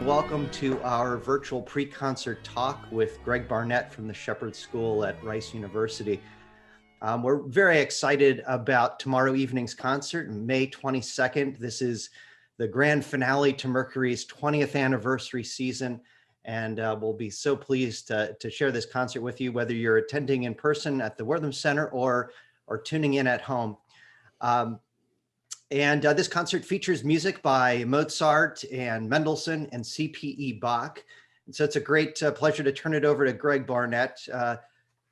Welcome to our virtual pre-concert talk with Greg Barnett from the Shepherd School at Rice University. We're very excited about tomorrow evening's concert, May 22nd. This is the grand finale to Mercury's 20th anniversary season, and we'll be so pleased to share this concert with you, whether you're attending in person at the Wortham Center or tuning in at home. This concert features music by Mozart and Mendelssohn and C.P.E. Bach. And so it's a great pleasure to turn it over to Greg Barnett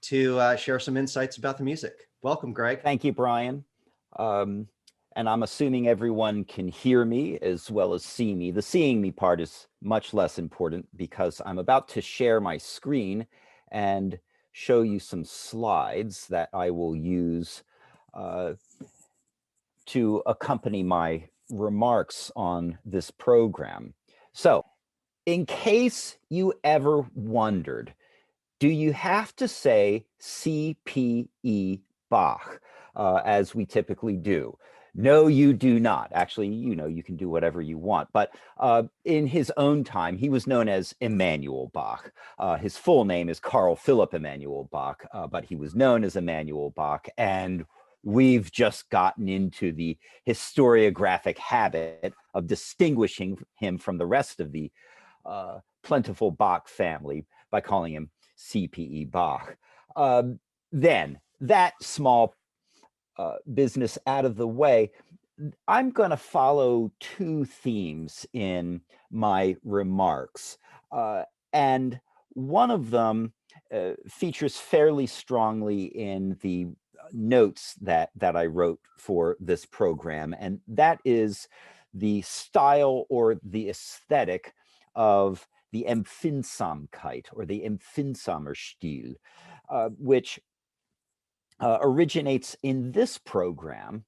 to share some insights about the music. Welcome, Greg. Thank you, Brian. And I'm assuming everyone can hear me as well as see me. The seeing me part is much less important because I'm about to share my screen and show you some slides that I will use to accompany my remarks on this program. So, in case you ever wondered, do you have to say C.P.E. Bach, as we typically do? No, you do not. Actually, you can do whatever you want. But in his own time, he was known as Emanuel Bach. His full name is Carl Philipp Emanuel Bach, but he was known as Emanuel Bach. And we've just gotten into the historiographic habit of distinguishing him from the rest of the plentiful Bach family by calling him C.P.E. Bach. Then, that small business out of the way, I'm going to follow two themes in my remarks. And one of them features fairly strongly in the notes that I wrote for this program, and that is the style or the aesthetic of the Empfindsamkeit or the Empfindsamer Stil, which originates in this program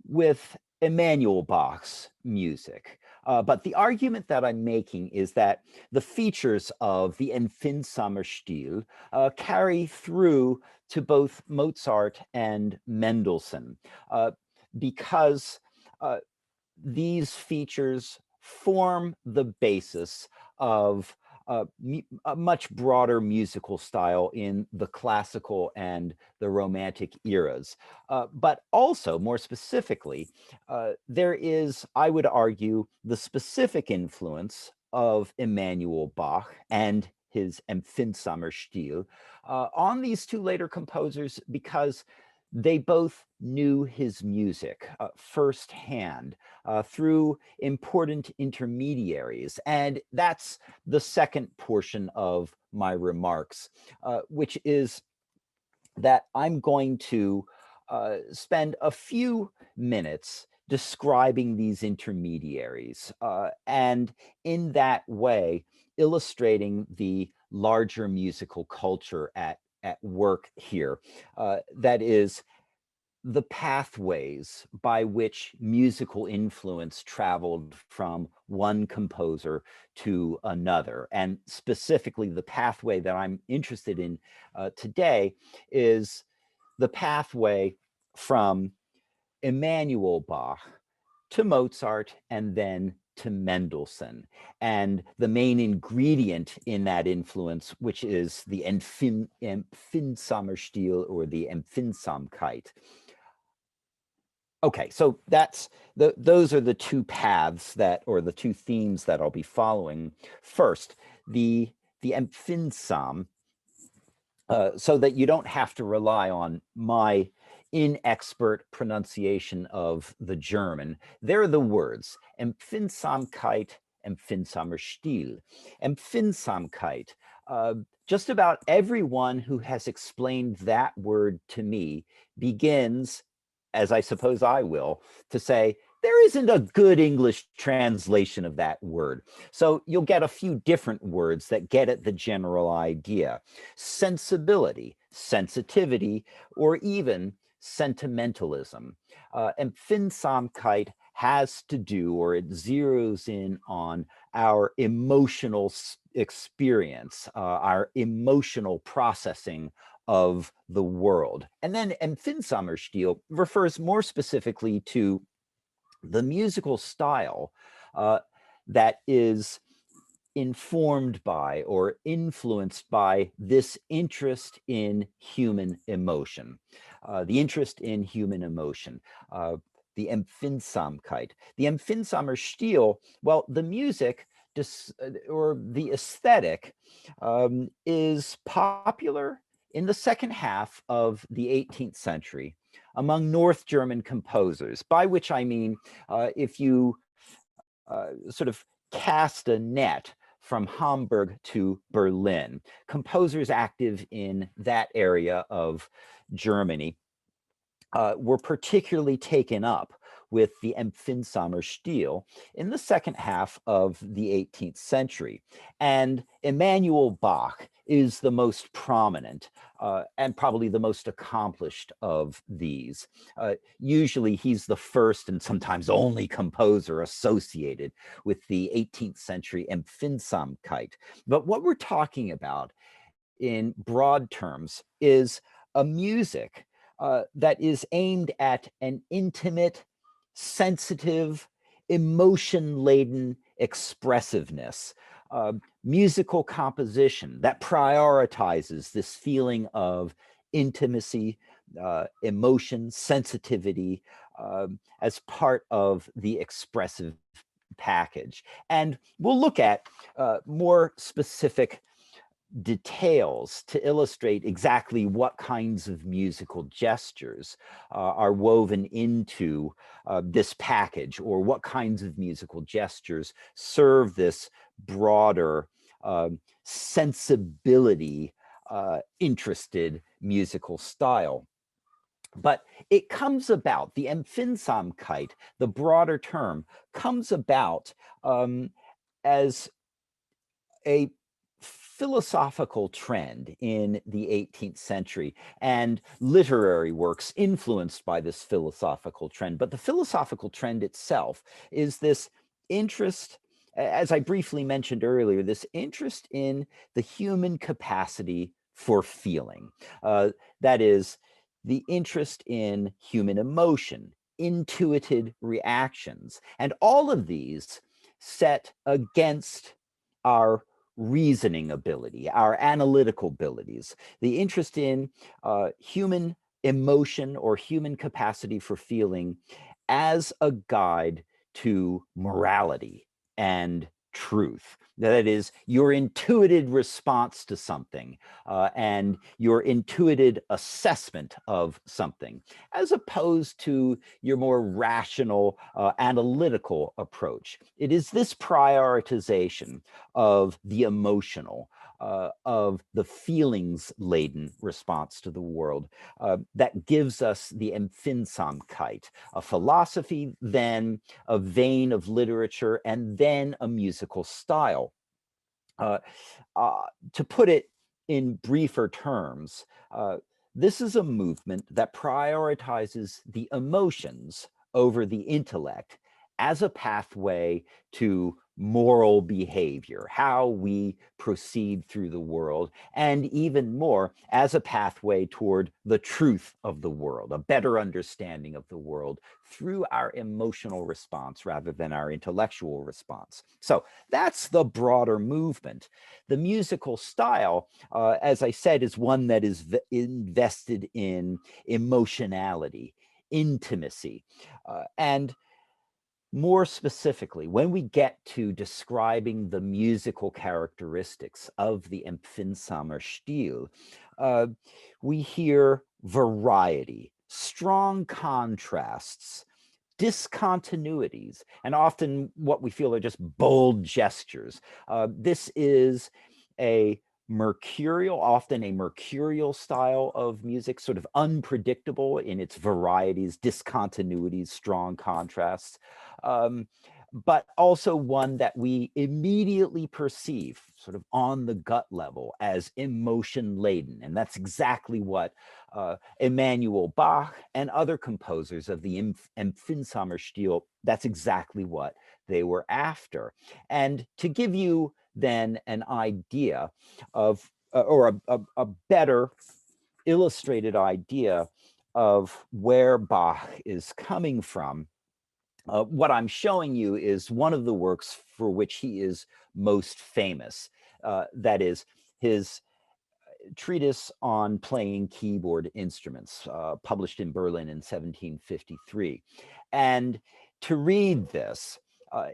with Emanuel Bach's music. But the argument that I'm making is that the features of the Empfindsamer Stil carry through to both Mozart and Mendelssohn, because these features form the basis of a much broader musical style in the classical and the Romantic eras. But also, more specifically, there is, I would argue, the specific influence of Emanuel Bach and his Empfindsamer Stil on these two later composers, because they both knew his music firsthand through important intermediaries. And that's the second portion of my remarks, which is that I'm going to spend a few minutes describing these intermediaries, and in that way illustrating the larger musical culture at work here. That is, the pathways by which musical influence traveled from one composer to another. And specifically, the pathway that I'm interested in today is the pathway from Emanuel Bach to Mozart and then to Mendelssohn, and the main ingredient in that influence, which is the Empfindsamer Stil or the Empfindsamkeit. Okay, so those are the two paths or the two themes that I'll be following. First, the Empfindsam, so that you don't have to rely on my inexpert pronunciation of the German. There are the words Empfindsamkeit, Empfindsamer Stil. Empfindsamkeit. Just about everyone who has explained that word to me begins, as I suppose I will, to say, there isn't a good English translation of that word. So you'll get a few different words that get at the general idea. Sensibility, sensitivity, or even sentimentalism. Empfindsamkeit has to do, or it zeroes in on our emotional experience, our emotional processing of the world. And then Empfindsamer Stil refers more specifically to the musical style that is informed by or influenced by this interest in human emotion. The interest in human emotion, the Empfindsamkeit. The Empfindsamer Stil, well, the music or the aesthetic is popular in the second half of the 18th century among North German composers, by which I mean if you sort of cast a net from Hamburg to Berlin, composers active in that area of Germany were particularly taken up with the Empfindsamer Stil in the second half of the 18th century. And Emanuel Bach is the most prominent and probably the most accomplished of these. Usually he's the first and sometimes only composer associated with the 18th century Empfindsamkeit. But what we're talking about in broad terms is a music that is aimed at an intimate, sensitive, emotion laden expressiveness, musical composition that prioritizes this feeling of intimacy, emotion, sensitivity as part of the expressive package. And we'll look at more specific details to illustrate exactly what kinds of musical gestures are woven into this package, or what kinds of musical gestures serve this broader sensibility interested musical style. But it comes about, the Empfindsamkeit, the broader term, comes about as a philosophical trend in the 18th century and literary works influenced by this philosophical trend. But the philosophical trend itself is this interest, as I briefly mentioned earlier, this interest in the human capacity for feeling. That is, the interest in human emotion, intuited reactions, and all of these set against our reasoning ability, our analytical abilities, the interest in human emotion or human capacity for feeling as a guide to morality and truth. That is, your intuited response to something and your intuited assessment of something, as opposed to your more rational, analytical approach. It is this prioritization of the emotional, of the feelings laden response to the world that gives us the Empfindsamkeit, a philosophy, then a vein of literature, and then a musical style. Uh, to put it in briefer terms, this is a movement that prioritizes the emotions over the intellect as a pathway to moral behavior, how we proceed through the world, and even more as a pathway toward the truth of the world, a better understanding of the world through our emotional response rather than our intellectual response. So that's the broader movement. The musical style, as I said, is one that is invested in emotionality, intimacy, and more specifically, when we get to describing the musical characteristics of the Empfindsamer Stil, uh, we hear variety, strong contrasts, discontinuities, and often what we feel are just bold gestures. This is a often a mercurial style of music, sort of unpredictable in its varieties, discontinuities, strong contrasts, um, but also one that we immediately perceive sort of on the gut level as emotion laden. And that's exactly what Emanuel Bach and other composers of the Empfindsamer Stil, that's exactly what they were after. And to give you then an idea of, or a better illustrated idea of where Bach is coming from, What I'm showing you is one of the works for which he is most famous. That is his treatise on playing keyboard instruments, published in Berlin in 1753. And to read this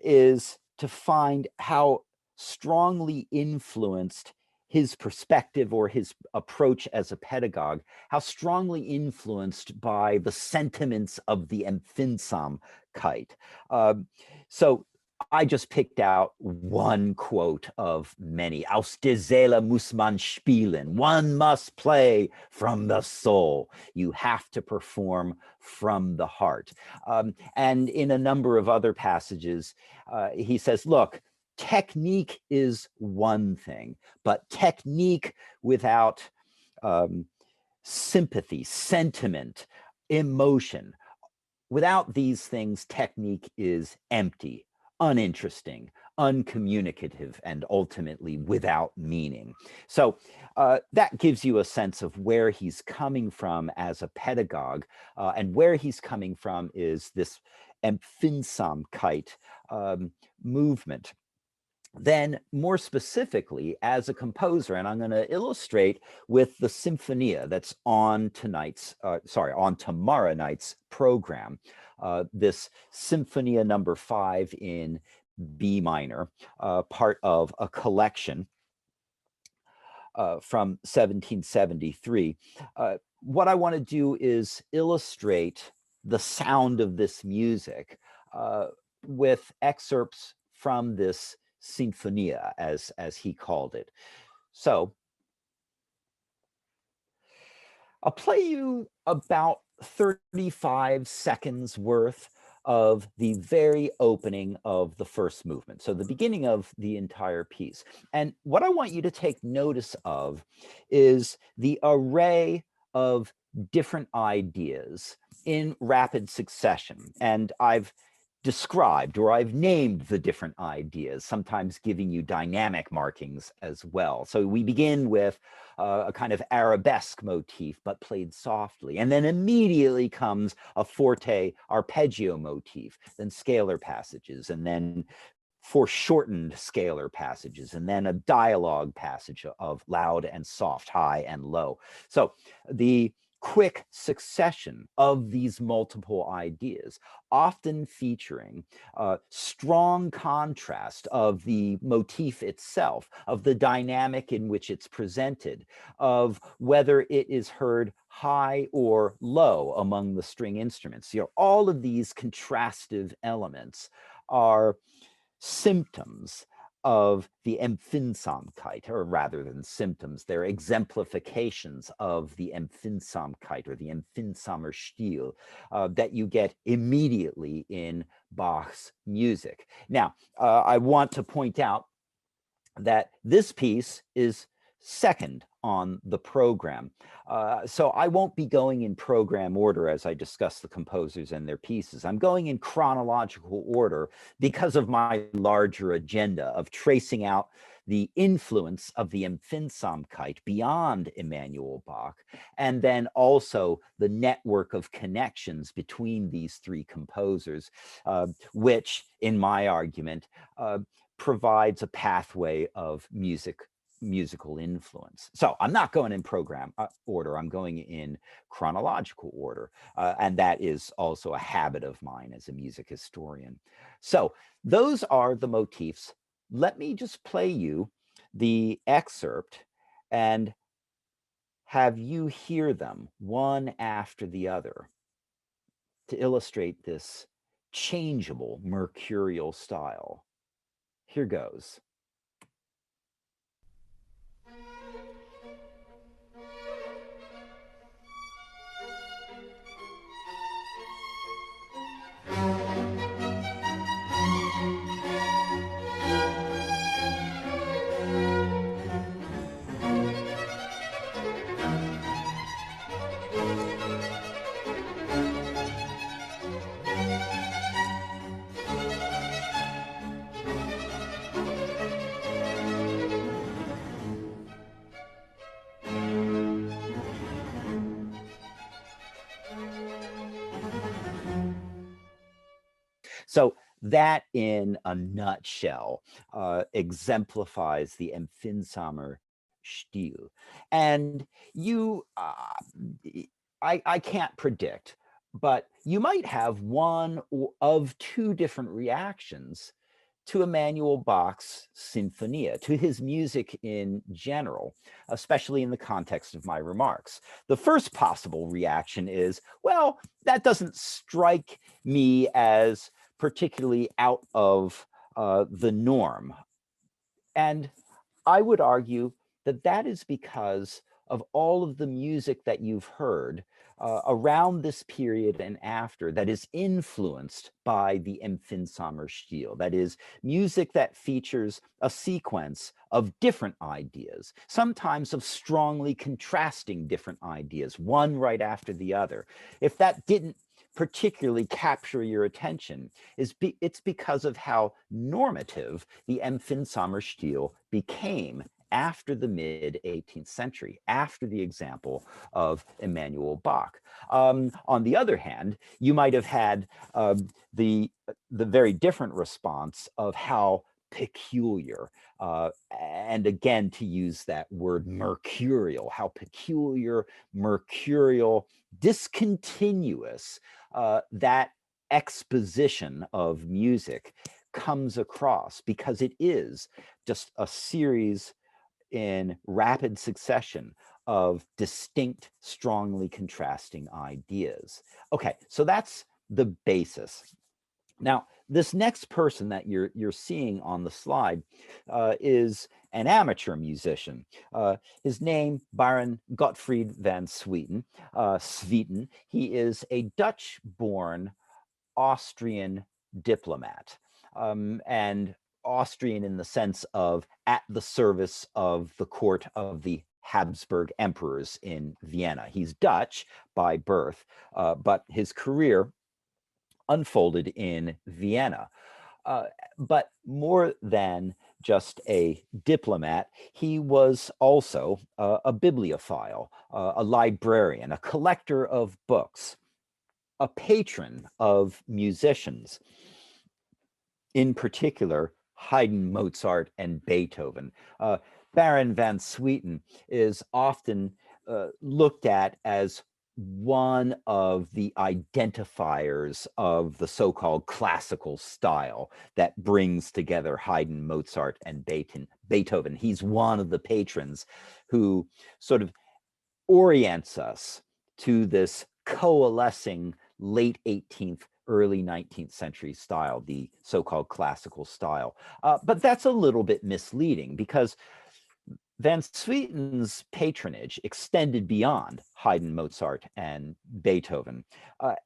is to find how strongly influenced his perspective or his approach as a pedagogue, how strongly influenced by the sentiments of the Empfindsamkeit. So I just picked out one quote of many. Aus der Seele muss man spielen. One must play from the soul. You have to perform from the heart. And in a number of other passages, he says, look, technique is one thing, but technique without sympathy, sentiment, emotion, without these things, technique is empty, uninteresting, uncommunicative, and ultimately without meaning. So that gives you a sense of where he's coming from as a pedagogue, and where he's coming from is this Empfindsamkeit movement. Then more specifically as a composer, and I'm going to illustrate with the Sinfonia that's on on tomorrow night's program, this Sinfonia number 5 in B minor, part of a collection from 1773. What I want to do is illustrate the sound of this music with excerpts from this Sinfonia, as he called it. So I'll play you about 35 seconds worth of the very opening of the first movement. So the beginning of the entire piece. And what I want you to take notice of is the array of different ideas in rapid succession. And I've described or I've named the different ideas, sometimes giving you dynamic markings as well. So we begin with a kind of arabesque motif, but played softly. And then immediately comes a forte arpeggio motif, then scalar passages, and then foreshortened scalar passages, and then a dialogue passage of loud and soft, high and low. So the quick succession of these multiple ideas, often featuring strong contrast of the motif itself, of the dynamic in which it's presented, of whether it is heard high or low among the string instruments. You know, all of these contrastive elements are symptoms of the Empfindsamkeit, or rather than symptoms, they're exemplifications of the Empfindsamkeit or the Empfindsamer Stil that you get immediately in Bach's music. Now, I want to point out that this piece is second on the program. So I won't be going in program order as I discuss the composers and their pieces. I'm going in chronological order because of my larger agenda of tracing out the influence of the Empfindsamkeit beyond Immanuel Bach, and then also the network of connections between these three composers, which, in my argument, provides a pathway of musical influence. So I'm not going in program order, I'm going in chronological order. And that is also a habit of mine as a music historian. So those are the motifs. Let me just play you the excerpt and have you hear them one after the other to illustrate this changeable mercurial style. Here goes. So that in a nutshell exemplifies the Empfindsamer Stil. And you, I can't predict, but you might have one of two different reactions to Emanuel Bach's Sinfonia, to his music in general, especially in the context of my remarks. The first possible reaction is, well, that doesn't strike me as particularly out of the norm. And I would argue that that is because of all of the music that you've heard around this period and after that is influenced by the Empfindsamer Stil. That is, music that features a sequence of different ideas, sometimes of strongly contrasting different ideas, one right after the other. If that didn't particularly capture your attention, it's because of how normative the Empfindsamer Stil became after the mid 18th century, after the example of Emanuel Bach. On the other hand, you might have had the very different response of how peculiar, and again, to use that word mercurial, how peculiar, mercurial, discontinuous that exposition of music comes across, because it is just a series in rapid succession of distinct, strongly contrasting ideas. Okay, so that's the basis. Now, this next person that you're seeing on the slide is an amateur musician. His name, Baron Gottfried van Swieten. Swieten. He is a Dutch-born Austrian diplomat, and Austrian in the sense of at the service of the court of the Habsburg emperors in Vienna. He's Dutch by birth, but his career unfolded in Vienna. But more than just a diplomat, he was also a bibliophile, a librarian, a collector of books, a patron of musicians, in particular Haydn, Mozart, and Beethoven. Baron van Swieten is often looked at as one of the identifiers of the so-called classical style that brings together Haydn, Mozart, and Beethoven. He's one of the patrons who sort of orients us to this coalescing late 18th, early 19th century style, the so-called classical style. But that's a little bit misleading, because Van Swieten's patronage extended beyond Haydn, Mozart, and Beethoven.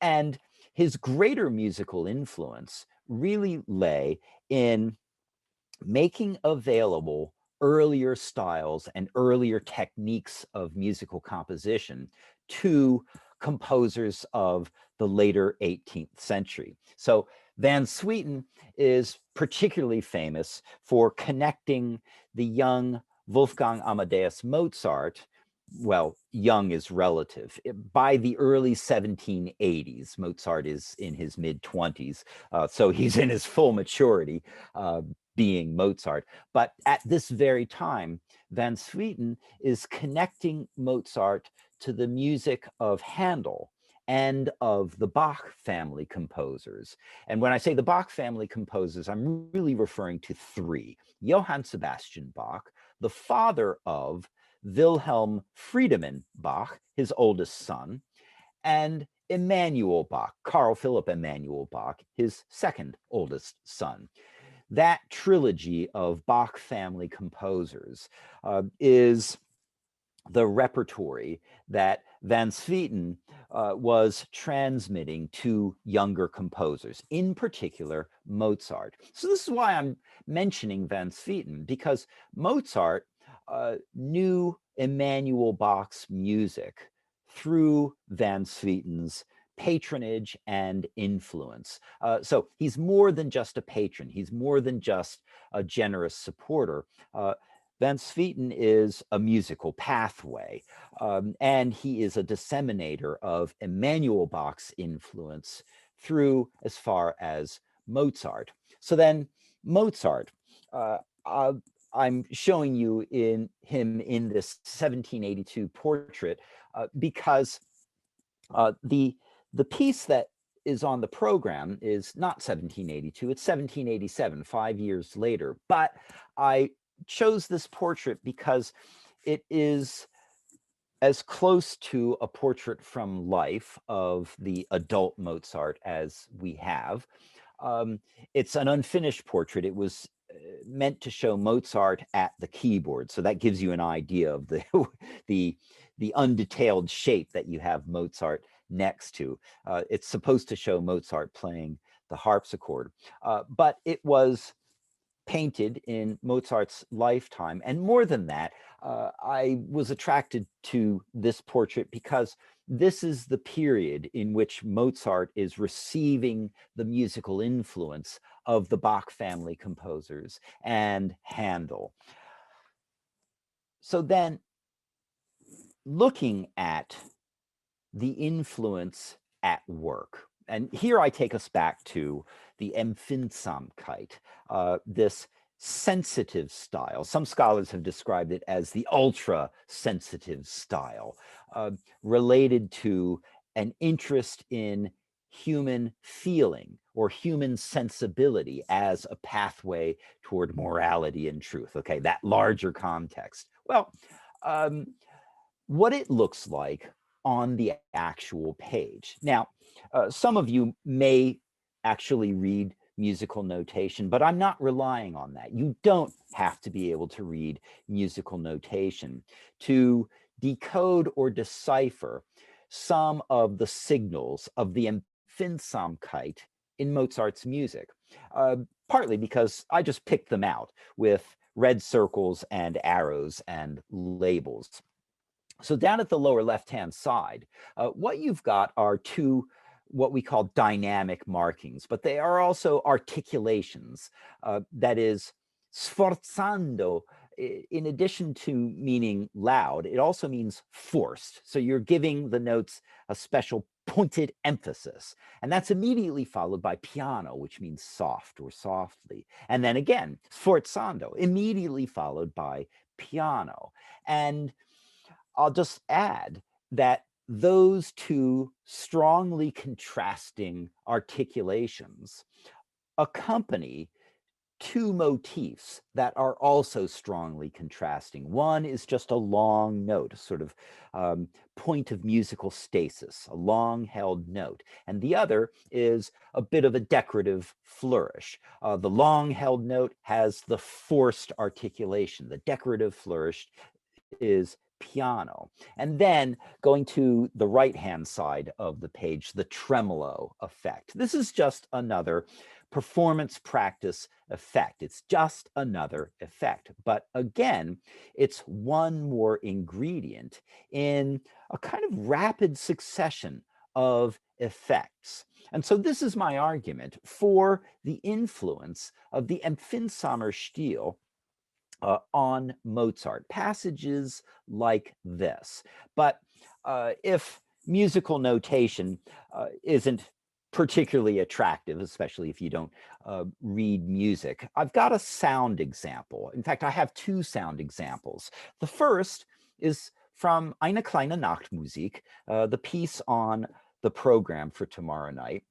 And his greater musical influence really lay in making available earlier styles and earlier techniques of musical composition to composers of the later 18th century. So Van Swieten is particularly famous for connecting the young Wolfgang Amadeus Mozart. Well, young is relative. By the early 1780s, Mozart is in his mid-20s, so he's in his full maturity, being Mozart. But at this very time, Van Swieten is connecting Mozart to the music of Handel and of the Bach family composers. And when I say the Bach family composers, I'm really referring to three: Johann Sebastian Bach, the father of Wilhelm Friedemann Bach, his oldest son, and Emanuel Bach, Carl Philipp Emanuel Bach, his second oldest son. That trilogy of Bach family composers is the repertory that Van Swieten was transmitting to younger composers, in particular Mozart. So this is why I'm mentioning Van Swieten, because Mozart knew Emanuel Bach's music through Van Swieten's patronage and influence. So he's more than just a patron. He's more than just a generous supporter. Van Swieten is a musical pathway, and he is a disseminator of Emanuel Bach's influence through as far as Mozart. So then Mozart, uh, uh, I'm showing you him in this 1782 portrait because the piece that is on the program is not 1782, it's 1787, 5 years later. But I chose this portrait because it is as close to a portrait from life of the adult Mozart as we have. Um, it's an unfinished portrait. It was meant to show Mozart at the keyboard, so that gives you an idea of the the the undetailed shape that you have Mozart next to. It's supposed to show Mozart playing the harpsichord, but it was painted in Mozart's lifetime. And more than that, I was attracted to this portrait because this is the period in which Mozart is receiving the musical influence of the Bach family composers and Handel. So then, looking at the influence at work, and here I take us back to the Empfindsamkeit, this sensitive style. Some scholars have described it as the ultra sensitive style, related to an interest in human feeling or human sensibility as a pathway toward morality and truth. Okay, that larger context. Well, um, what it looks like on the actual page. Now, some of you may actually read musical notation, but I'm not relying on that. You don't have to be able to read musical notation to decode or decipher some of the signals of the Empfindsamkeit in Mozart's music, partly because I just picked them out with red circles and arrows and labels. So down at the lower left-hand side, what you've got are two what we call dynamic markings, but they are also articulations. That is, sforzando, in addition to meaning loud, it also means forced. So you're giving the notes a special pointed emphasis. And that's immediately followed by piano, which means soft or softly. And then again, sforzando, immediately followed by piano. And I'll just add that those two strongly contrasting articulations accompany two motifs that are also strongly contrasting. One is just a long note, a sort of point of musical stasis, a long held note. And the other is a bit of a decorative flourish. The long held note has the forced articulation. The decorative flourish is piano. And then going to the right-hand side of the page, the tremolo effect. This is just another performance practice effect. It's just another effect. But again, it's one more ingredient in a kind of rapid succession of effects. And so this is my argument for the influence of the Empfindsamer Stil on Mozart, passages like this. But if musical notation isn't particularly attractive, especially if you don't read music, I've got a sound example. In fact, I have two sound examples. The first is from Eine kleine Nachtmusik, the piece on the program for tomorrow night.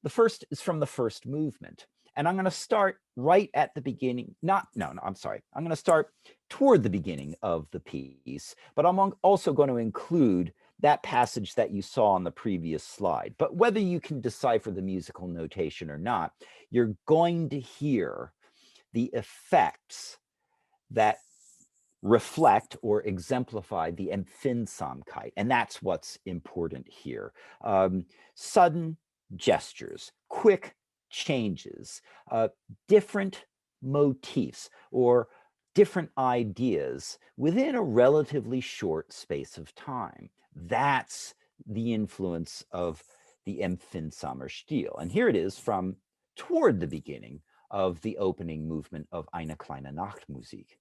The first is from the first movement. And I'm going to start right at the beginning. I'm sorry. I'm going to start toward the beginning of the piece, but I'm also going to include that passage that you saw on the previous slide. But whether you can decipher the musical notation or not, you're going to hear the effects that reflect or exemplify the Empfindsamkeit. And that's what's important here. Sudden gestures, quick changes, different motifs or different ideas within a relatively short space of time. That's the influence of the Empfindsamer Stil. And here it is from toward the beginning of the opening movement of Eine kleine Nachtmusik.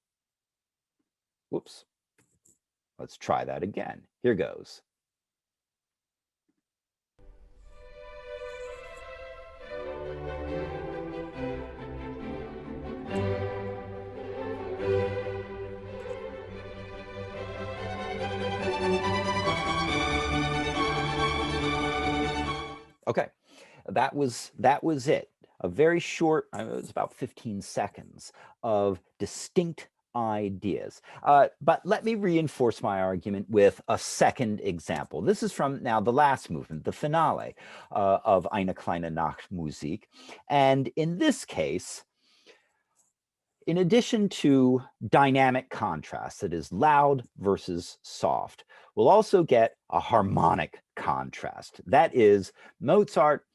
Whoops. Let's try that again. Here goes. Okay, that was it. A very short, it was about 15 seconds of distinct ideas. But let me reinforce my argument with a second example. This is from now the last movement, the finale of Eine kleine Nachtmusik. And in this case, in addition to dynamic contrast, that is loud versus soft, we'll also get a harmonic contrast. That is, Mozart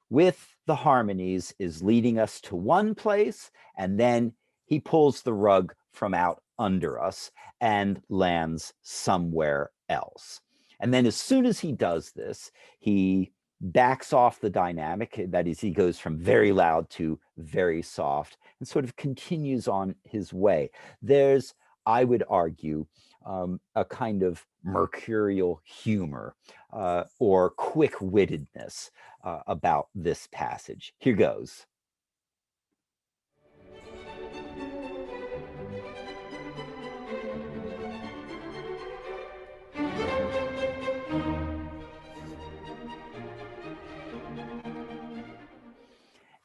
with the harmonies is leading us to one place, and then he pulls the rug from out under us and lands somewhere else. And then as soon as he does this, he backs off the dynamic. That is, he goes from very loud to very soft and sort of continues on his way. There's, I would argue, a kind of mercurial humor or quick-wittedness about this passage. Here goes.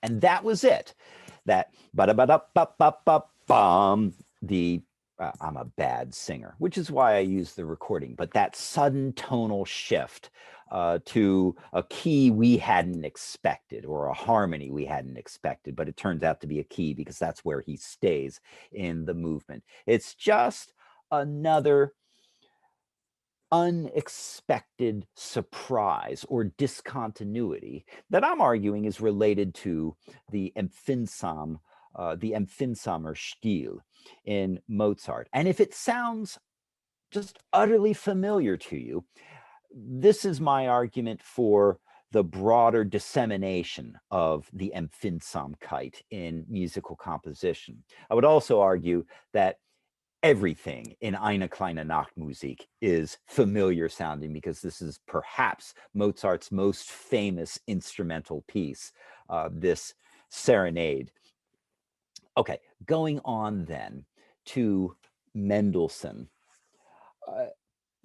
And that was it. That ba-da-ba-da-ba-ba-ba-bum, the I'm a bad singer, which is why I use the recording, but that sudden tonal shift to a key we hadn't expected or a harmony we hadn't expected, but it turns out to be a key because that's where he stays in the movement. It's just another unexpected surprise or discontinuity that I'm arguing is related to the Empfindsamer Stil in Mozart. And if it sounds just utterly familiar to you, this is my argument for the broader dissemination of the Empfindsamkeit in musical composition. I would also argue that everything in Eine kleine Nachtmusik is familiar sounding because this is perhaps Mozart's most famous instrumental piece, this serenade. Okay, going on then to Mendelssohn.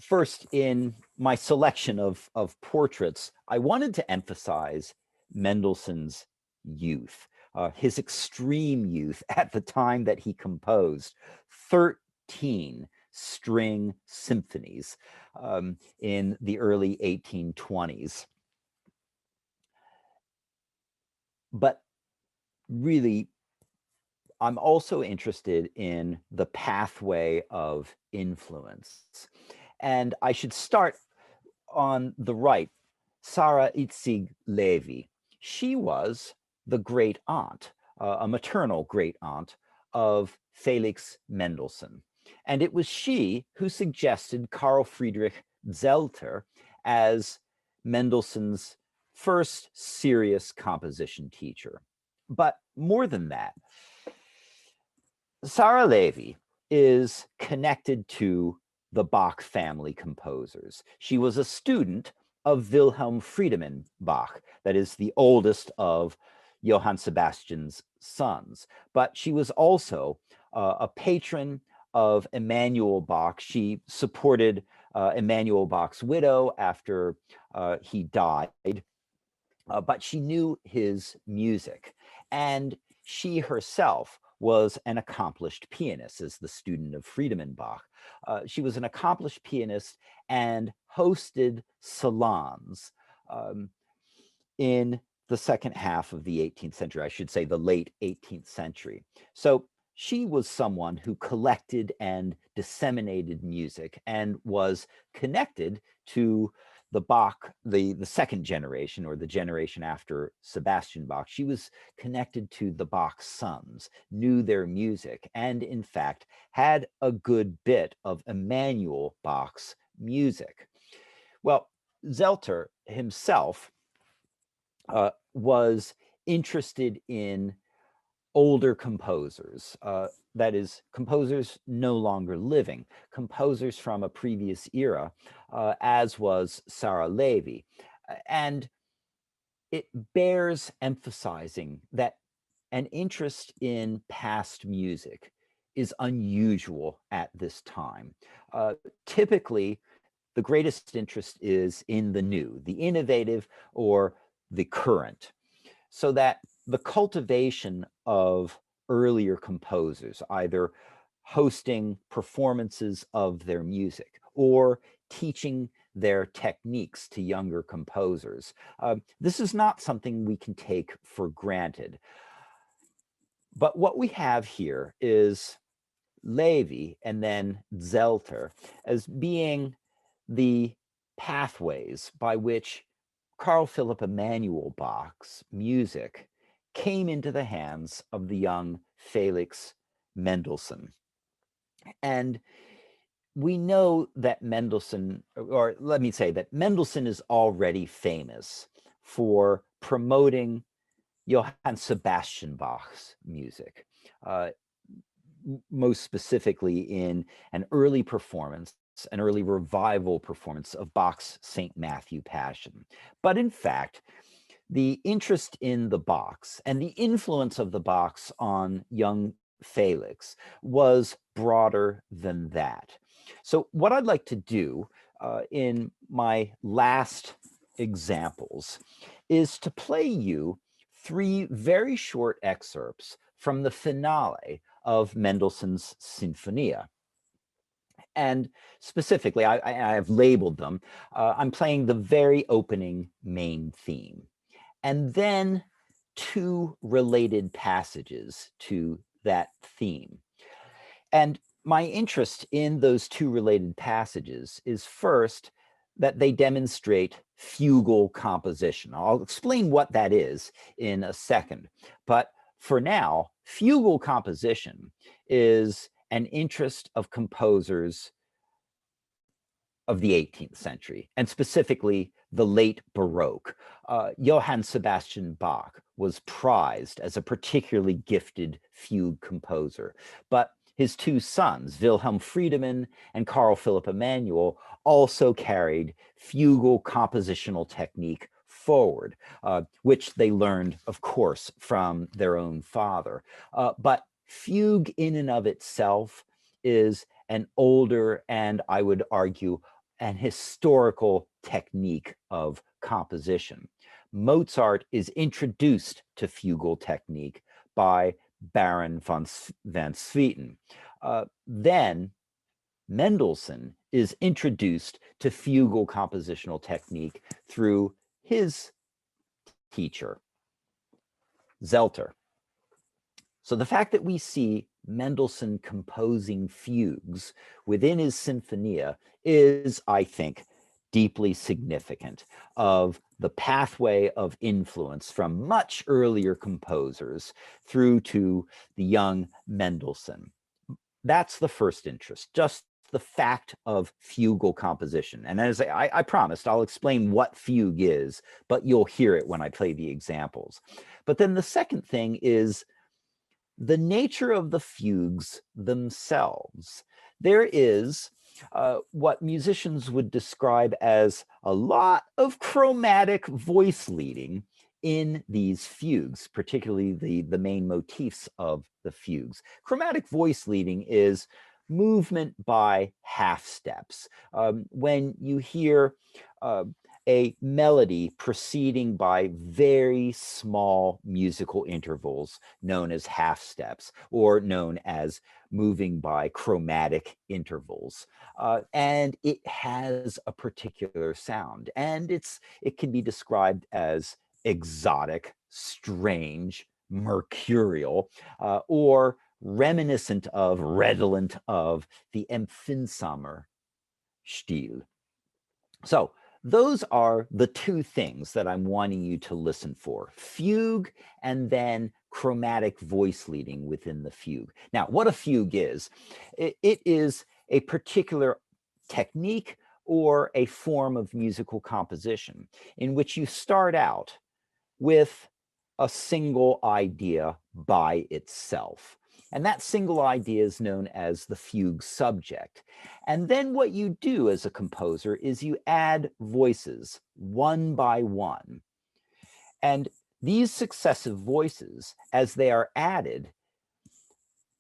First, in my selection of portraits, I wanted to emphasize Mendelssohn's youth, his extreme youth at the time that he composed 13 string symphonies in the early 1820s. But really, I'm also interested in the pathway of influence. And I should start on the right, Sarah Itzig Levy. She was the great aunt, a maternal great aunt of Felix Mendelssohn. And it was she who suggested Carl Friedrich Zelter as Mendelssohn's first serious composition teacher. But more than that, Sarah Levy is connected to the Bach family composers. She was a student of Wilhelm Friedemann Bach, that is the oldest of Johann Sebastian's sons. But she was also a patron of Emanuel Bach. She supported Emanuel Bach's widow after he died, but she knew his music. And she herself was an accomplished pianist as the student of Friedemann Bach. She was an accomplished pianist and hosted salons in the second half of the 18th century, I should say the late 18th century. So she was someone who collected and disseminated music and was connected to the Bach, the second generation or the generation after Sebastian Bach. She was connected to the Bach sons, knew their music, and in fact had a good bit of Emanuel Bach's music. Well, Zelter himself was interested in older composers, that is, composers no longer living, composers from a previous era, as was Sarah Levy. And it bears emphasizing that an interest in past music is unusual at this time. Typically, the greatest interest is in the new, the innovative, or the current, so that the cultivation of earlier composers, either hosting performances of their music or teaching their techniques to younger composers. This is not something we can take for granted. But what we have here is Levi and then Zelter as being the pathways by which Carl Philipp Emanuel Bach's music came into the hands of the young Felix Mendelssohn. And we know that Mendelssohn, or let me say that Mendelssohn is already famous for promoting Johann Sebastian Bach's music. Most specifically in an early performance, an early revival performance of Bach's St. Matthew Passion. But in fact, the interest in the Bachs and the influence of the Bachs on young Felix was broader than that. So what I'd like to do in my last examples is to play you 3 very short excerpts from the finale of Mendelssohn's Sinfonia. And specifically, I have labeled them. I'm playing the very opening main theme, and then 2 related passages to that theme. And my interest in those 2 related passages is first that they demonstrate fugal composition. I'll explain what that is in a second. But for now, fugal composition is an interest of composers of the 18th century, and specifically the late Baroque. Johann Sebastian Bach was prized as a particularly gifted fugue composer, but his 2 sons, Wilhelm Friedemann and Carl Philipp Emanuel, also carried fugal compositional technique forward, which they learned, of course, from their own father. But fugue in and of itself is an older, and I would argue, an historical technique of composition. Mozart is introduced to fugal technique by Baron van Swieten. Then Mendelssohn is introduced to fugal compositional technique through his teacher, Zelter. So the fact that we see Mendelssohn composing fugues within his Sinfonia is, I think, deeply significant of the pathway of influence from much earlier composers through to the young Mendelssohn. That's the first interest, just the fact of fugal composition. And as I promised, I'll explain what fugue is, but you'll hear it when I play the examples. But then the second thing is the nature of the fugues themselves. There is what musicians would describe as a lot of chromatic voice leading in these fugues, particularly the main motifs of the fugues. Chromatic voice leading is movement by half steps. When you hear a melody proceeding by very small musical intervals known as half steps, or known as moving by chromatic intervals. And it has a particular sound, and it can be described as exotic, strange, mercurial, or reminiscent of, redolent of the Empfindsamer Stil. So those are the 2 things that I'm wanting you to listen for: fugue and then chromatic voice leading within the fugue. Now, what a fugue is, it is a particular technique or a form of musical composition in which you start out with a single idea by itself. And that single idea is known as the fugue subject. And then what you do as a composer is you add voices one by one. And these successive voices, as they are added,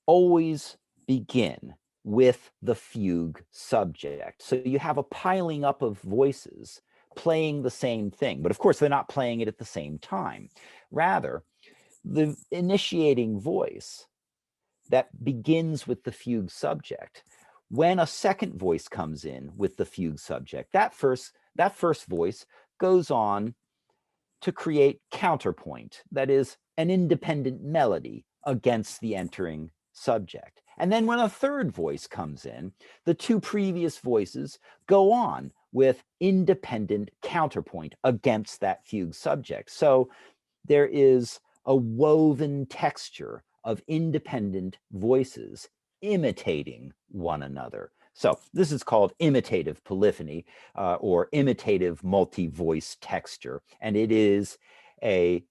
always begin with the fugue subject. So you have a piling up of voices, playing the same thing. But of course, they're not playing it at the same time. Rather, the initiating voice that begins with the fugue subject, when a second voice comes in with the fugue subject, that first voice goes on to create counterpoint, that is, an independent melody against the entering subject. And then when a third voice comes in, the two previous voices go on with independent counterpoint against that fugue subject. So there is a woven texture of independent voices imitating one another. So this is called imitative polyphony or imitative multi-voice texture, and it is a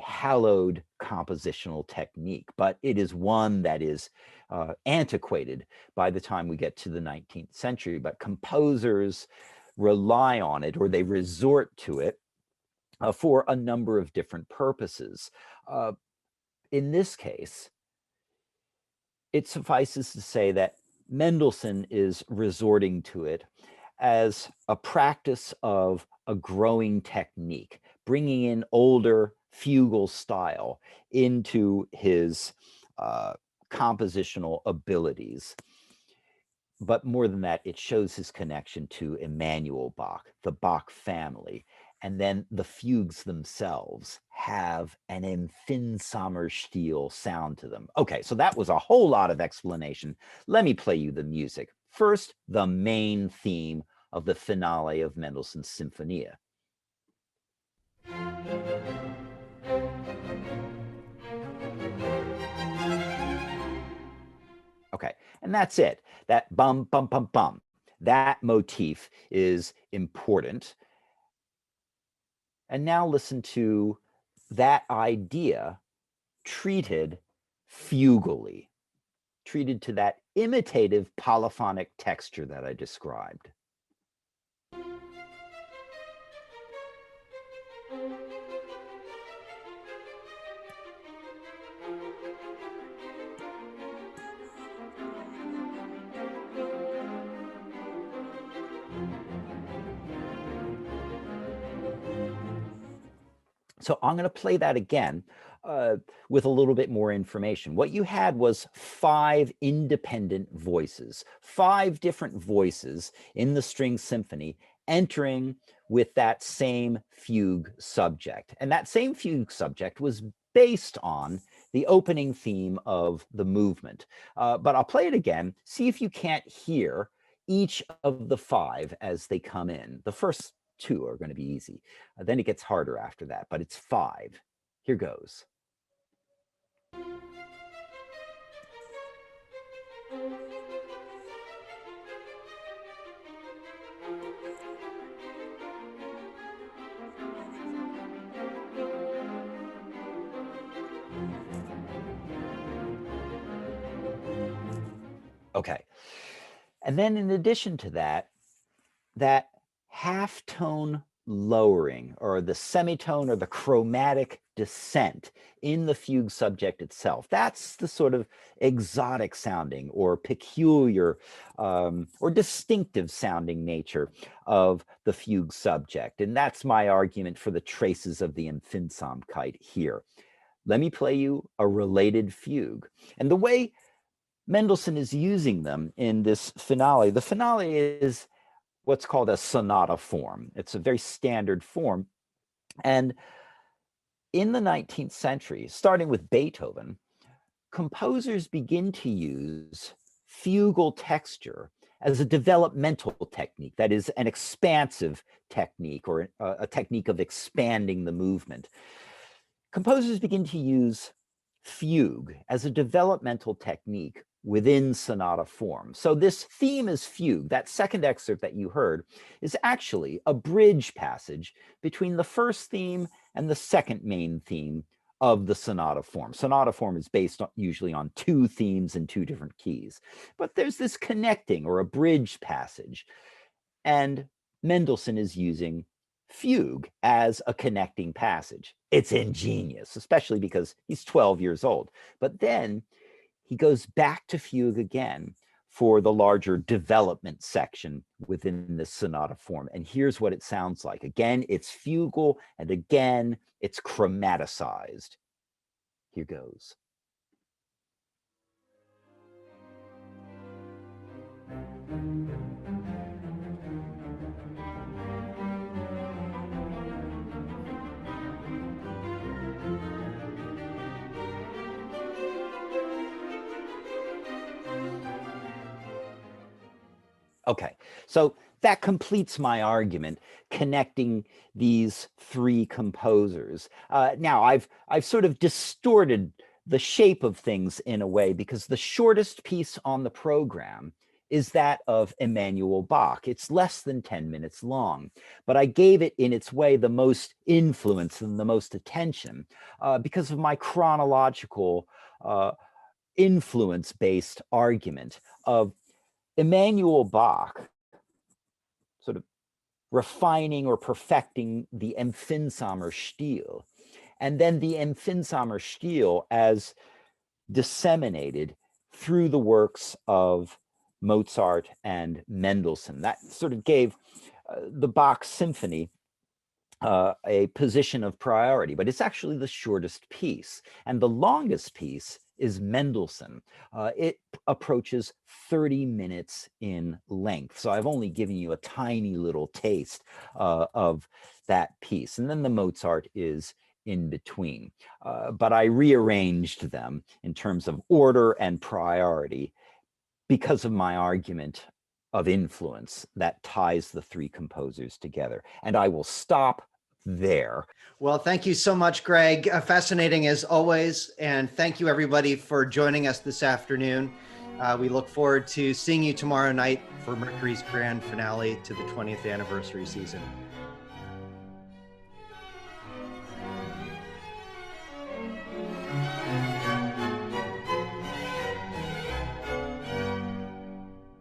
hallowed compositional technique, but it is one that is antiquated by the time we get to the 19th century. But composers rely on it, or they resort to it for a number of different purposes. In this case, it suffices to say that Mendelssohn is resorting to it as a practice of a growing technique, bringing in older fugal style into his compositional abilities. But more than that, it shows his connection to Emanuel Bach, the Bach family. And then the fugues themselves have an Empfindsamer Stil sound to them. Okay, so that was a whole lot of explanation. Let me play you the music. First, the main theme of the finale of Mendelssohn's Symphonia. Okay, and that's it. That bum, bum, bum, bum. That motif is important. And now listen to that idea treated fugally, treated to that imitative polyphonic texture that I described. So I'm going to play that again with a little bit more information. What you had was 5 independent voices, 5 different voices in the string symphony entering with that same fugue subject. And that same fugue subject was based on the opening theme of the movement. But I'll play it again, see if you can't hear each of the 5 as they come in. The first 2 are going to be easy. Then it gets harder after that, but it's 5. Here goes. Okay. And then in addition to that, that half tone lowering or the semitone or the chromatic descent in the fugue subject itself, that's the sort of exotic sounding or peculiar or distinctive sounding nature of the fugue subject. And that's my argument for the traces of the Empfindsamkeit here. Let me play you a related fugue. And the way Mendelssohn is using them in this finale, the finale is what's called a sonata form. It's a very standard form. And in the 19th century, starting with Beethoven, composers begin to use fugal texture as a developmental technique, that is, an expansive technique or a technique of expanding the movement. Composers begin to use fugue as a developmental technique within sonata form. So this theme is fugue. That second excerpt that you heard is actually a bridge passage between the first theme and the second main theme of the sonata form. Sonata form is based usually on 2 themes in 2 different keys. But there's this connecting or a bridge passage. And Mendelssohn is using fugue as a connecting passage. It's ingenious, especially because he's 12 years old. But then he goes back to fugue again for the larger development section within the sonata form. And here's what it sounds like. Again, it's fugal, and again, it's chromaticized. Here goes. Okay, so that completes my argument connecting these three composers. Now, I've sort of distorted the shape of things in a way because the shortest piece on the program is that of Emanuel Bach. It's less than 10 minutes long, but I gave it in its way the most influence and the most attention because of my chronological influence-based argument of Emanuel Bach sort of refining or perfecting the Empfindsamer Stil, and then the Empfindsamer Stil as disseminated through the works of Mozart and Mendelssohn. That sort of gave the Bach symphony a position of priority, but it's actually the shortest piece. And the longest piece is Mendelssohn. It approaches 30 minutes in length. So I've only given you a tiny little taste of that piece. And then the Mozart is in between. But I rearranged them in terms of order and priority because of my argument of influence that ties the three composers together. And I will stop there. Well, thank you so much, Greg. Fascinating as always. And thank you, everybody, for joining us this afternoon. We look forward to seeing you tomorrow night for Mercury's grand finale to the 20th anniversary season.